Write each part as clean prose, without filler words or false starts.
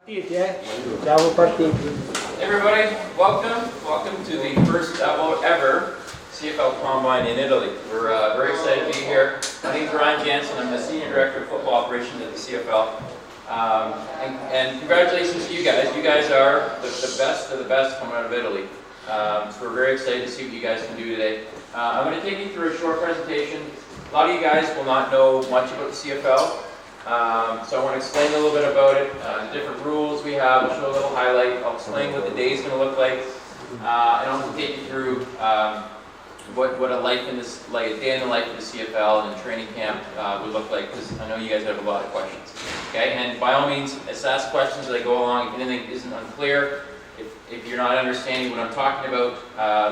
Siamo partiti. Hey everybody, welcome to the first ever CFL Combine in Italy. We're very excited to be here. My name is Ryan Jansen. I'm the Senior Director of Football Operations at the CFL. And congratulations to you guys. You guys are the best of the best coming out of Italy. So we're very excited to see what you guys can do today. I'm going to take you through a short presentation. A lot of you guys will not know much about the CFL. So I want to explain a little bit about it, the different rules we have. I'll show a little highlight. I'll explain what the day is going to look like, and I'll take you through what a life in this, like a day in the life of the CFL and training camp would look like. Because I know you guys have a lot of questions. Okay, and by all means, just ask questions as I go along. If anything isn't unclear, if you're not understanding what I'm talking about,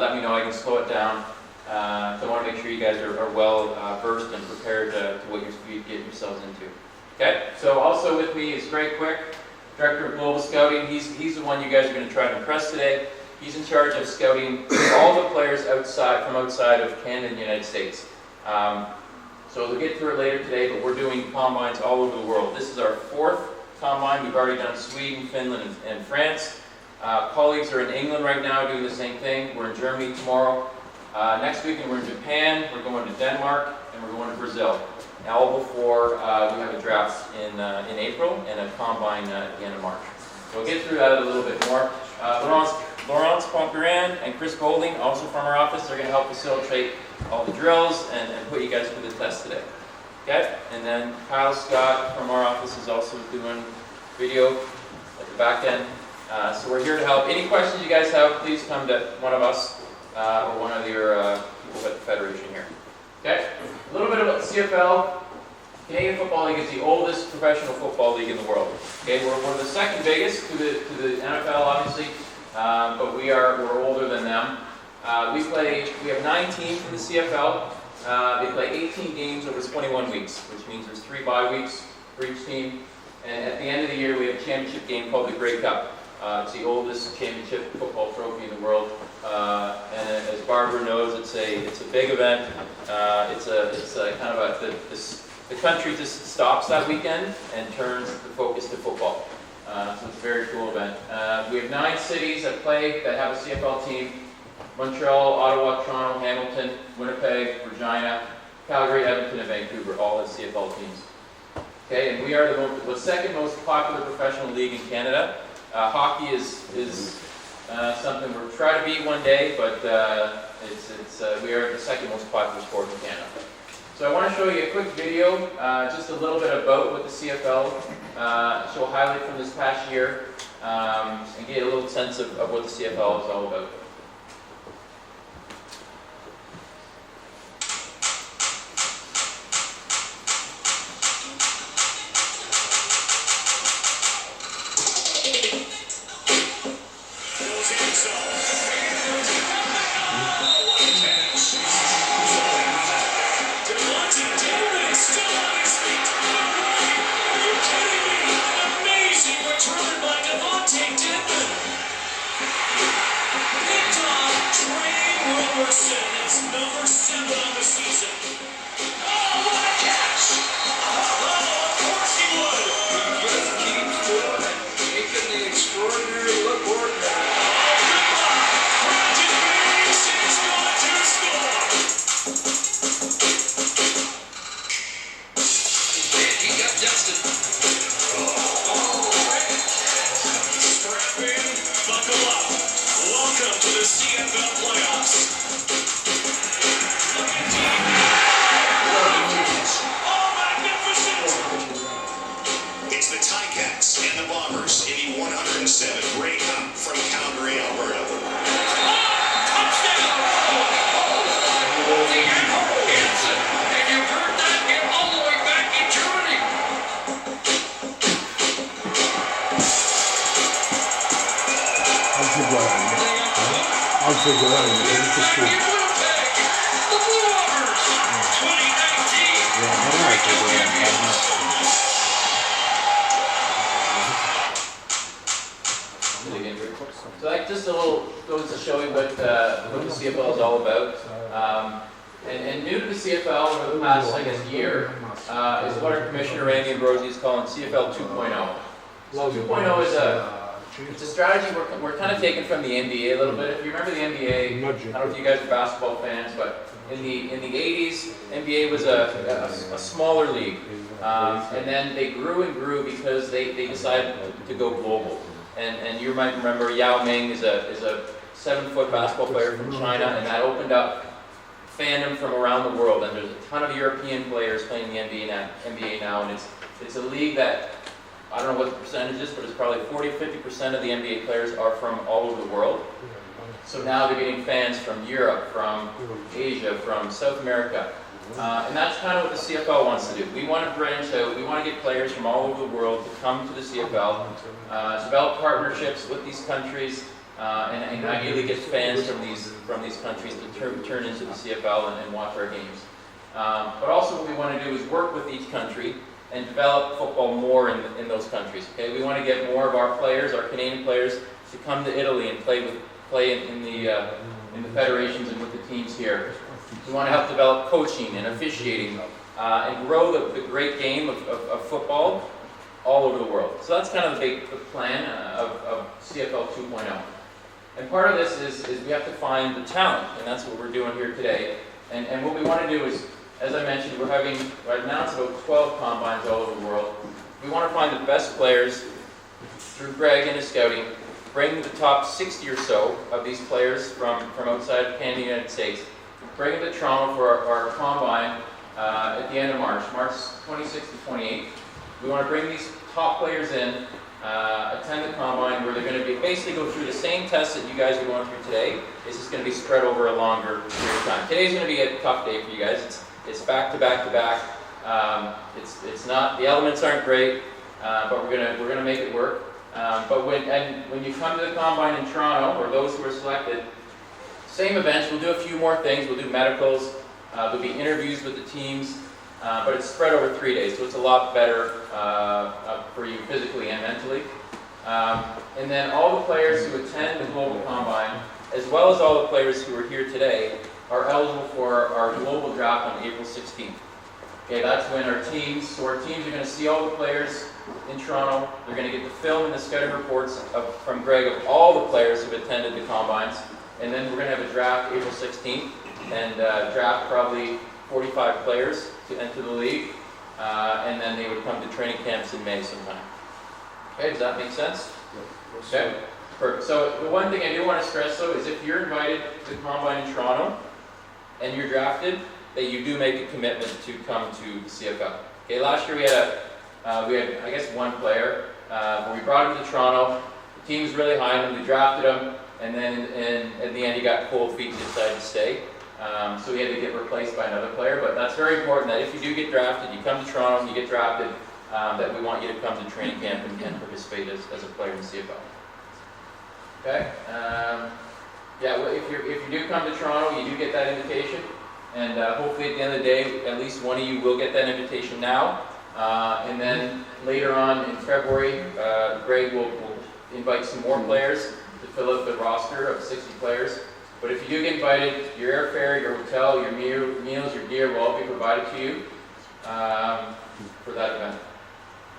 let me know. I can slow it down. So I want to make sure you guys are well versed and prepared to what you get yourselves into. Okay, so also with me is Greg Quick, Director of Global Scouting. He's the one you guys are going to try to impress today. He's in charge of scouting all the players from outside of Canada and the United States. So we'll get through it later today, but we're doing combines all over the world. This is our fourth combine. We've already done Sweden, Finland, and France. Colleagues are in England right now doing the same thing. We're in Germany tomorrow. Next week we're in Japan, we're going to Denmark, and we're going to Brazil. All before we have a draft in April and a combine at the end of March. So we'll get through that a little bit more. Laurence Pomperin and Chris Golding, also from our office, are going to help facilitate all the drills and put you guys through the test today. Okay? And then Kyle Scott from our office is also doing video at the back end. So we're here to help. Any questions you guys have, please come to one of us or one of your people at the Federation here. Okay, a little bit about the CFL. Canadian Football League is the oldest professional football league in the world. Okay, we're the second biggest to the NFL, obviously, but we're older than them. We have 9 teams in the CFL. They play 18 games over 21 weeks, which means there's 3 bye weeks for each team. And at the end of the year, we have a championship game called the Grey Cup. It's the oldest championship football trophy in the world. And as Barbara knows, it's a big event. It's kind of the country just stops that weekend and turns the focus to football. So it's a very cool event. We have 9 cities that have a CFL team: Montreal, Ottawa, Toronto, Hamilton, Winnipeg, Regina, Calgary, Edmonton, and Vancouver, all as CFL teams. Okay, and we are the second most popular professional league in Canada. Hockey is something we're trying to beat one day, but we are the second most popular sport in Canada. So I want to show you a quick video, just a little bit about what the CFL, show a highlight from this past year, and get a little sense of what the CFL is all about. It's number 7 on the season. Oh, what a catch! Oh, of course he would. He just keeps doing it, making the extraordinary look ordinary. Oh, good luck. Roger Bates is going to score. He got Dustin. Strap in, buckle up. Welcome to the CFL playoffs. It's the Ticats and the Bombers in the 107 Grey Cup from Calgary, Alberta. Touchdown! And you've heard that get all the way back in Germany. So that just a little goes to show you what the CFL is all about. And new to the CFL over the past, I guess, year is what our Commissioner Randy Ambrosi is calling CFL 2.0. So 2.0 is it's a strategy we're kind of taking from the NBA a little bit. If you remember the NBA, I don't know if you guys are basketball fans, but in the 80s, NBA was a smaller league, and then they grew and grew because they decided to go global. And you might remember Yao Ming is a 7-foot basketball player from China, and that opened up fandom from around the world. And there's a ton of European players playing the NBA now, and it's a league that, I don't know what the percentage is, but it's probably 40-50% of the NBA players are from all over the world. So now they're getting fans from Europe, from Asia, from South America. And that's kind of what the CFL wants to do. We want to branch out, we want to get players from all over the world to come to the CFL, develop partnerships with these countries, and ideally get fans from these countries to turn into the CFL and watch our games. But also what we want to do is work with each country and develop football more in those countries. Okay, we want to get more of our players, our Canadian players, to come to Italy and play in the federations and with the teams here. We want to help develop coaching and officiating and grow the great game of football all over the world. So that's kind of the plan of CFL 2.0. And part of this is we have to find the talent, and that's what we're doing here today. And what we want to do is, as I mentioned, right now it's about 12 combines all over the world. We want to find the best players through Greg and his scouting, bring the top 60 or so of these players from outside of Canada and the United States, bring them to Toronto for our combine at the end of March 26th to 28th. We want to bring these top players in, attend the combine where they're going to basically go through the same tests that you guys are going through today. It's just going to be spread over a longer period of time. Today's going to be a tough day for you guys. It's back to back to back. It's not, the elements aren't great, but we're gonna make it work. But when you come to the combine in Toronto, or those who are selected, same events. We'll do a few more things. We'll do medicals. There'll be interviews with the teams, but it's spread over 3 days, so it's a lot better for you physically and mentally. And then all the players who attend the Global Combine, as well as all the players who are here today, are eligible for our global draft on April 16th. Okay, that's when our teams are going to see all the players in Toronto. They're going to get the film and the scouting reports from Greg of all the players who've attended the combines. And then we're going to have a draft April 16th and draft probably 45 players to enter the league. And then they would come to training camps in May sometime. Okay, does that make sense? Okay, perfect. So the one thing I do want to stress though is if you're invited to the combine in Toronto and you're drafted, that you do make a commitment to come to the CFL. Okay, last year we had I guess one player where we brought him to Toronto. The team was really high on him. We drafted him, and then at the end he got cold feet and decided to stay. So he had to get replaced by another player. But that's very important that if you do get drafted, you come to Toronto and you get drafted, that we want you to come to training camp and participate as a player in the CFL. Okay. Yeah, well, if you do come to Toronto, you do get that invitation, and hopefully at the end of the day, at least one of you will get that invitation now. And then later on in February, Greg will invite some more players to fill out the roster of 60 players. But if you do get invited, your airfare, your hotel, your meals, your gear will all be provided to you for that event.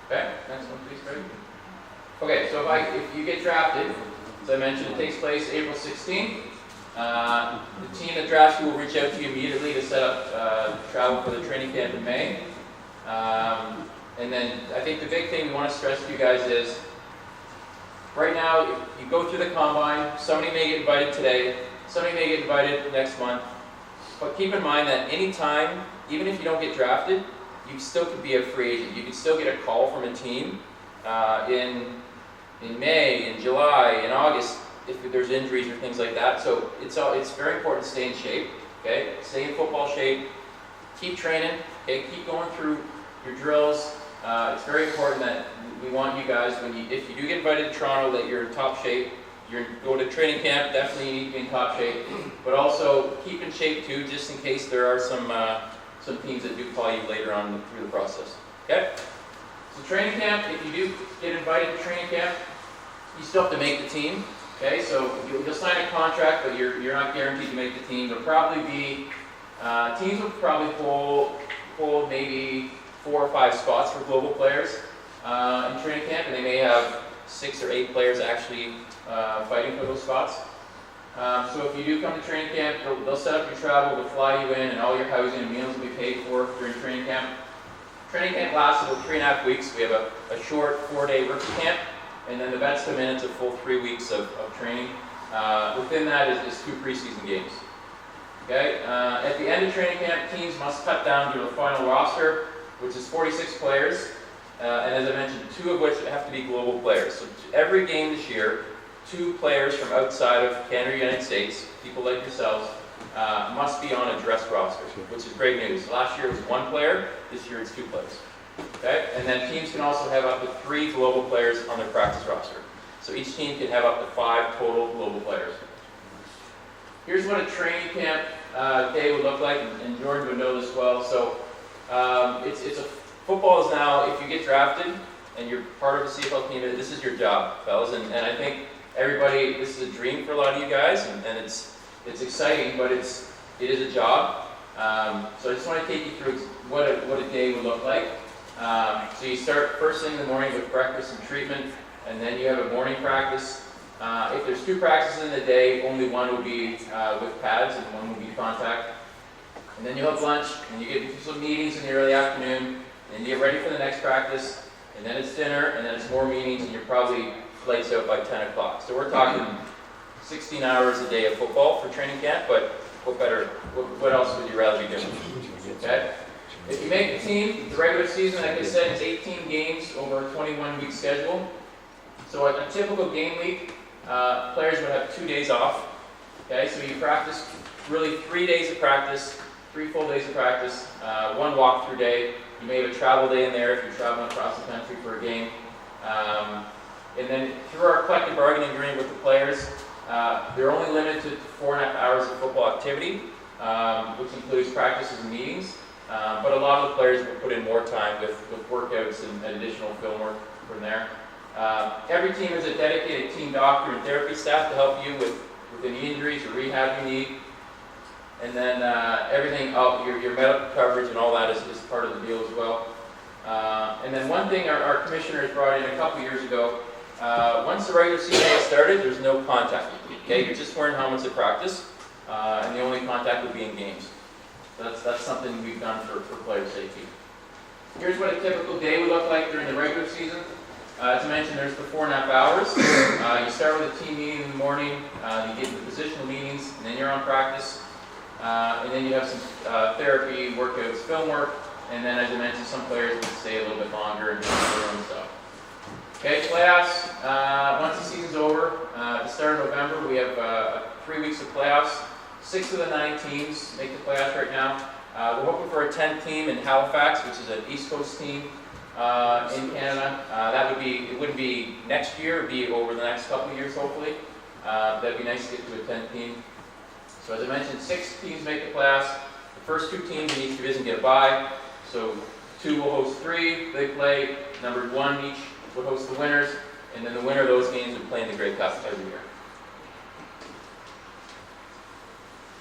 Okay, next one please, Greg. Okay, so if you get drafted, as I mentioned, it takes place April 16th. The team that drafts you will reach out to you immediately to set up travel for the training camp in May. And then I think the big thing we want to stress to you guys is, right now, if you go through the combine, somebody may get invited today, somebody may get invited next month, but keep in mind that any time, even if you don't get drafted, you still could be a free agent. You could still get a call from a team in May, in July, in August, if there's injuries or things like that. So it's very important to stay in shape, okay? Stay in football shape, keep training, okay? Keep going through your drills. It's very important that we want you guys, if you do get invited to Toronto, that you're in top shape. You're going to training camp, definitely you need to be in top shape, but also keep in shape too, just in case there are some teams that do call you later on through the process. Okay? So training camp, if you do get invited to training camp, you still have to make the team. Okay, so you'll sign a contract, but you're not guaranteed to make the team. There'll probably be teams will probably hold maybe 4 or 5 spots for global players. in training camp, and they may have 6 or 8 players actually fighting for those spots. So if you do come to training camp, they'll set up your travel, they'll fly you in, and all your housing and meals will be paid for during training camp. Training camp lasts about 3.5 weeks. We have a short 4-day rookie camp, and then the vets come in. It's a full 3 weeks of training. Within that is 2 preseason games. Okay. At the end of training camp, teams must cut down to the final roster, which is 46 players, and as I mentioned, 2 of which have to be global players. So every game this year, 2 players from outside of Canada or United States, people like yourselves, must be on a dress roster, which is great news. Last year it was 1 player, this year it's 2 players. Okay? And then teams can also have up to 3 global players on their practice roster. So each team can have up to 5 total global players. Here's what a training camp day would look like, and Jordan would know this well. So football is now, if you get drafted and you're part of the CFL team, this is your job, fellas. And I think everybody, this is a dream for a lot of you guys, and it's exciting, but it is a job. So I just want to take you through what a day would look like. So you start first thing in the morning with breakfast and treatment, and then you have a morning practice. If there's 2 practices in the day, only one will be with pads and one will be contact. And then you'll have lunch, and you get some meetings in the early afternoon, and you get ready for the next practice, and then it's dinner, and then it's more meetings, and you're probably lights out by 10 o'clock. So we're talking 16 hours a day of football for training camp, but what else would you rather be doing? Okay? If you make the team, the regular season, like I said, is 18 games over a 21-week schedule. So a typical game week, players would have 2 days off. Okay, so you practice really 3 days of practice, 3 full days of practice, 1 walkthrough day. You may have a travel day in there if you're traveling across the country for a game. And then through our collective bargaining agreement with the players, they're only limited to 4.5 hours of football activity, which includes practices and meetings. But a lot of the players will put in more time with workouts and additional film work from there. Every team has a dedicated team doctor and therapy staff to help you with any injuries or rehab you need. And then everything, your medical coverage and all that is part of the deal as well. And then one thing our commissioners brought in a couple years ago, once the regular season has started, there's no contact. Okay, you're just wearing helmets at practice, and the only contact would be in games. So that's something we've done for player safety. Here's what a typical day would look like during the regular season. As I mentioned, there's the 4.5 hours. You start with a team meeting in the morning, you get the positional meetings, and then you're on practice. And then you have some therapy, workouts, film work, and then as I mentioned, some players would stay a little bit longer and do their own stuff. Okay, playoffs. Once the season's over, at the start of November, we have 3 weeks of playoffs. 6 of the 9 teams make the playoffs right now. We're hoping for a 10th team in Halifax, which is an East Coast team in Canada. It wouldn't be next year, it would be over the next couple of years, hopefully. That'd be nice to get to a 10th team. So as I mentioned, 6 teams make the playoffs. The first 2 teams in each division get a bye. So 2 will host 3, they play. Number 1 each will host the winners, and then the winner of those games would play in the Grey Cup every year.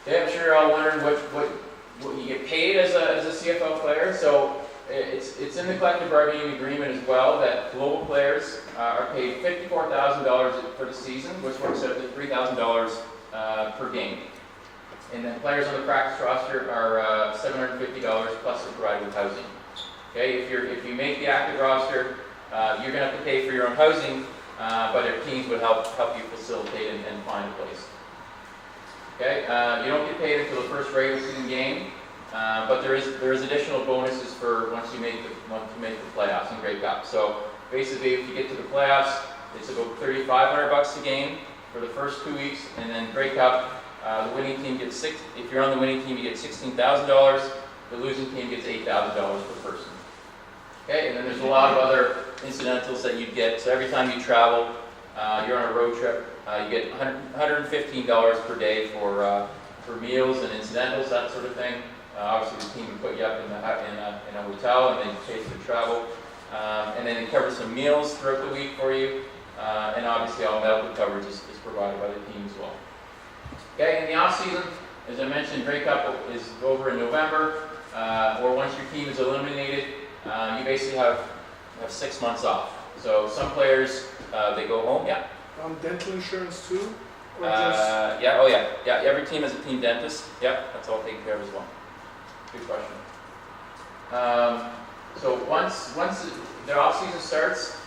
Okay, I'm sure you're all wondering what you get paid as a CFL player. So it's in the collective bargaining agreement as well that global players are paid $54,000 for the season, which works out to $3,000 per game. And then players on the practice roster are $750 plus are provided with housing. Okay, if you make the active roster, you're going to have to pay for your own housing, but our teams would help you facilitate and find a place. Okay, you don't get paid until the first regular season game, but there is additional bonuses for once you make the playoffs in Grey Cup. So basically, if you get to the playoffs, it's about $3,500 a game for the first 2 weeks, and then Grey Cup. The winning team gets if you're on the winning team, you get $16,000. The losing team gets $8,000 per person. Okay, and then there's a lot of other incidentals that you'd get. So every time you travel, you're on a road trip, you get $115 per day for meals and incidentals, that sort of thing. Obviously, the team would put you up in a hotel, and then pay for travel, and then they cover some meals throughout the week for you, and obviously all medical coverage is provided by the team as well. Okay, in the off season, as I mentioned, Grey Cup is over in November, or once your team is eliminated, you basically have have 6 months off. So some players, they go home, yeah. Dental insurance too? Or just... Yeah, oh yeah, yeah, every team has a team dentist. Yep, that's all taken care of as well. Good question. So once the off season starts,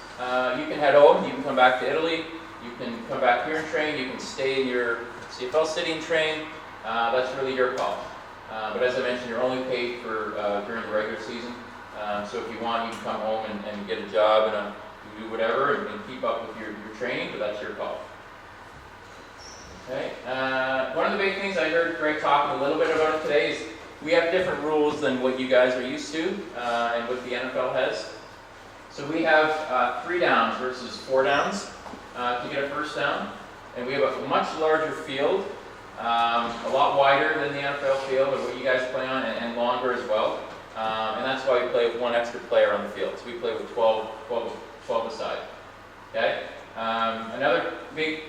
you can head home, you can come back to Italy, you can come back here and train, you can stay in your CFL city and train. That's really your call. But as I mentioned, you're only paid for during the regular season. So if you want, you can come home and get a job and do whatever and keep up with your training, but that's your call. Okay. One of the big things I heard Greg talking a little bit about today is we have different rules than what you guys are used to and what the NFL has. So we have 3 downs versus 4 downs to get a first down. And we have a much larger field, a lot wider than the NFL field or what you guys play on, and longer as well. And that's why we play with 1 extra player on the field. So we play with 12 aside. Okay? Another big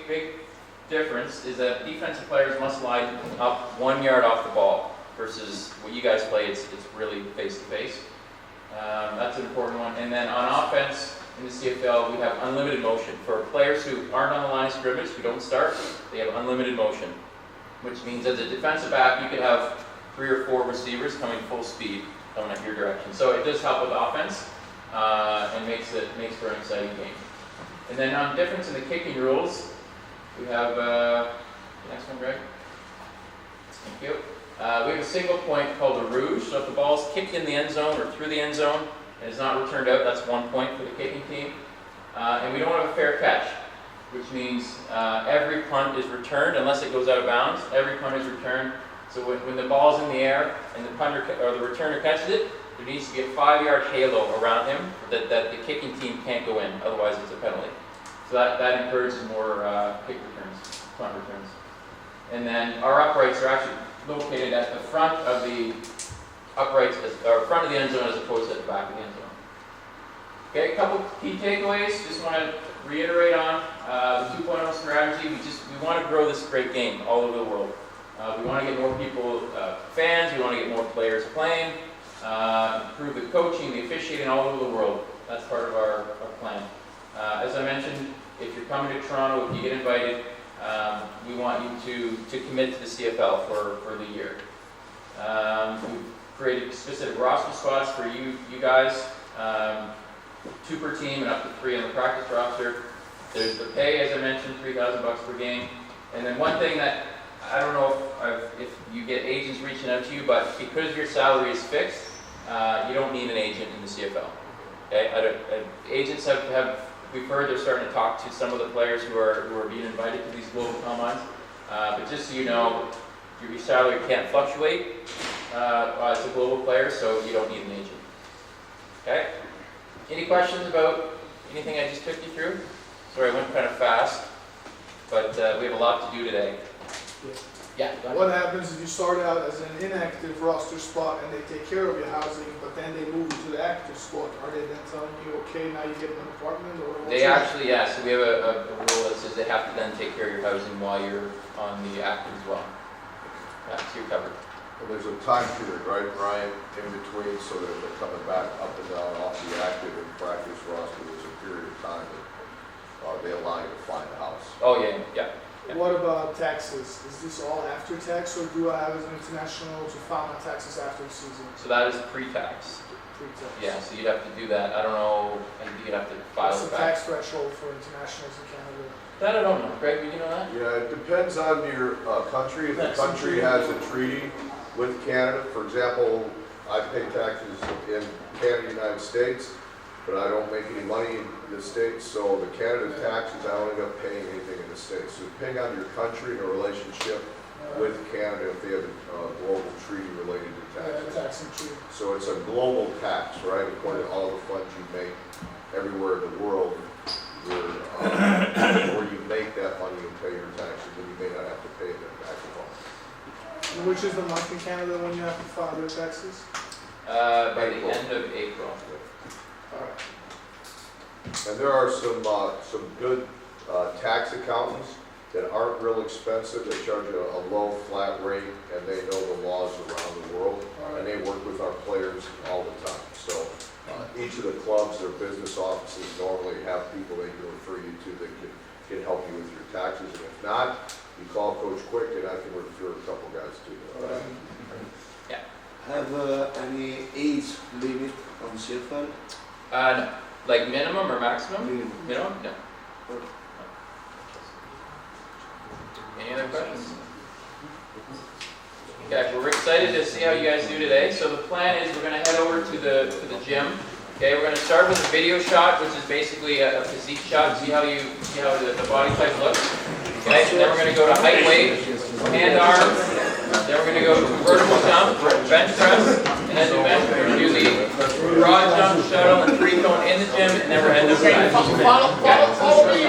difference is that defensive players must line up 1 yard off the ball versus what you guys play, it's really face-to-face. That's an important one. And then on offense, in the CFL, we have unlimited motion. For players who aren't on the line of scrimmage, who don't start, they have unlimited motion, which means as a defensive back, you could have 3 or 4 receivers coming full speed, coming at your direction. So it does help with offense and makes for an exciting game. And then on difference in the kicking rules, we have the next one, Greg. Thank you. We have a single point called a rouge. So if the ball is kicked in the end zone or through the end zone and is not returned out, that's 1 point for the kicking team. And we don't have a fair catch, which means every punt is returned unless it goes out of bounds. Every punt is returned. So when the ball is in the air and the punter or the returner catches it, there needs to be a 5-yard halo around him that the kicking team can't go in. Otherwise, it's a penalty. So that encourages more kick returns, punt returns. And then our uprights are actually located at the front of the uprights, or front of the end zone as opposed to at the back of the end zone. Okay, a couple key takeaways. Just want to reiterate on the 2.0 strategy. We want to grow this great game all over the world. We want to get more people, fans. We want to get more players playing. Improve the coaching, the officiating all over the world. That's part of our plan. As I mentioned, if you're coming to Toronto, if you get invited, we want you to commit to the CFL for the year. We've created specific roster spots for you guys, 2 per team and up to 3 on the practice roster. There's the pay, as I mentioned, $3,000 per game. And then one thing that I don't know if you get agents reaching out to you, but because your salary is fixed, you don't need an agent in the CFL. Okay? Agents we've heard they're starting to talk to some of the players who are being invited to these global combines. But just so you know, your salary can't fluctuate as a global player, so you don't need an agent. Okay? Any questions about anything I just took you through? Sorry, I went kind of fast, but we have a lot to do today. Yeah. What happens if you start out as an inactive roster spot and they take care of your housing, but then they move you to the active spot? Are they then telling you, okay, now you get an apartment? Or they actually, yeah, so we have a rule that says they have to then take care of your housing while you're on the active as well. Yeah, so you're covered. And there's a time period, right, Ryan, in between, so that they're coming back up and down off the active and practice roster. There's a period of time that they allow you to find a house. Oh, yeah, yeah. What about taxes? Is this all after tax, or do I have as an international to file my taxes after the season? So that is pre-tax. Pre-tax. Yeah, so you'd have to do that. I don't know, and you'd have to file What's it the back. tax threshold for internationals in Canada? That I don't know. Greg, do you know that? Yeah, it depends on your country. If the country has a treaty with Canada, for example, I pay taxes in Canada, United States, but I don't make any money in the States, so the Canada taxes, I don't end up paying anything in the States. So depending on your country and a relationship with Canada, if they have a global treaty related to taxes. Taxing treaty. So it's a global tax, right? According to all the funds you make everywhere in the world, where you make that money and pay your taxes, but you may not have to pay them back at all. And which is the month in Canada when you have to file your taxes? By the end of April. All right. And there are some good tax accountants that aren't real expensive. They charge a low flat rate, and they know the laws around the world, and they work with our players all the time. So Each of the clubs, their business offices normally have people they can refer you to that can help you with your taxes. And if not, you call Coach Quick and I can refer a couple guys to you. Have any age limit on CFL? No. Like minimum or maximum? Minimum. Minimum? No. Any other questions? Okay, we're excited to see how you guys do today. So the plan is we're going to head over to the gym. Okay, we're going to start with a video shot, which is basically a physique shot. See how the body type looks. Okay, and then we're going to go to height weight, hand arm. Then we're going to go to vertical jump, bench press, and as you mentioned, we're going to do the broad jump, shuttle, and three cone in the gym, and then we're heading up to that. Follow me.